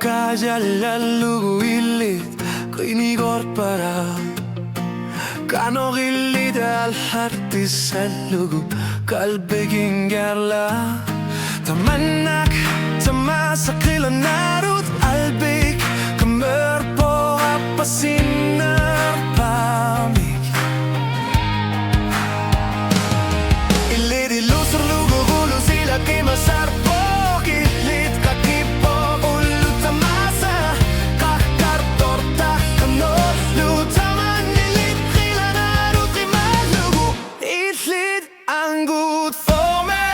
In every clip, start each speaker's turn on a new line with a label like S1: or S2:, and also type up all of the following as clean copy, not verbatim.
S1: Kajallallugu illit Kõini korpara Kano gillide alhartis sallugu Kalbe kingerla Tamannak Tamasa qilanarut albik Kamör på apasinar pamik Illit ilusur lugu gulu sila kimasar poki Lit kakipo ulu tamasa Kakar torta kanor Lutaman illit qilanarut imalugu Illit angut fome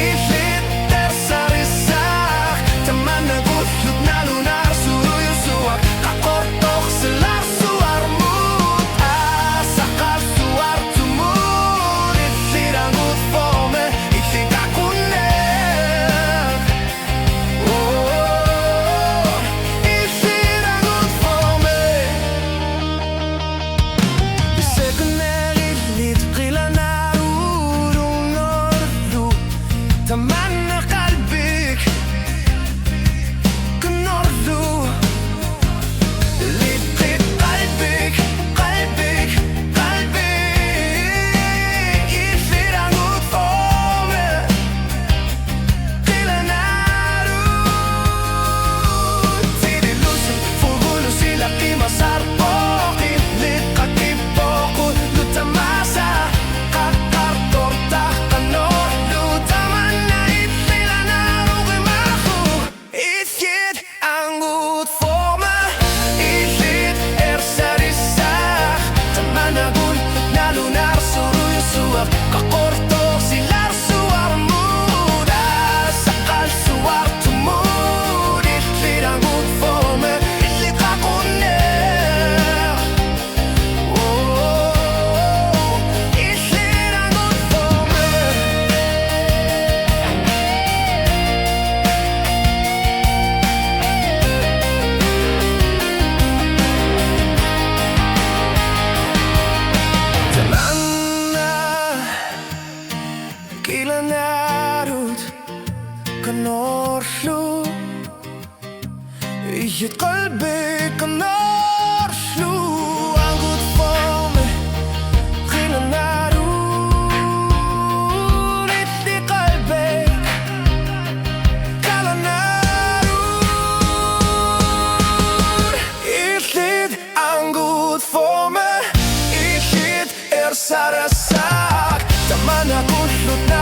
S1: Illit tersarisak Tamana gutlut na lunar suruyo suwak Kakortok selar suar mut Asakal suar tumut Illit angut fome Illit akunek Oh, illit angut fome Isekuner illit qilanarut Unordu Tamanna qalbik Knordu Illit qalbik Qalbik Qalbik Illit angut fome Qilanarut Tidi lusun Fugulu sila kimasar poki Illit kakipoku Lutamasa Kakar torta kanor Lutamana Illit imahu Illit angut fome Illit ersarisak Tamana gun na lunar suruyo suwak Kakortok silar suar muda Sakal suar tumud Illit angut fome Illit akunek Oh, illit angut fome Tamanna qilanarut Kanorlu Illit qalbik kanorlu Angut fome Qilanarut Illit qalbik kalanarut Illit angut fome Illit ersarasak Tamana gutlut na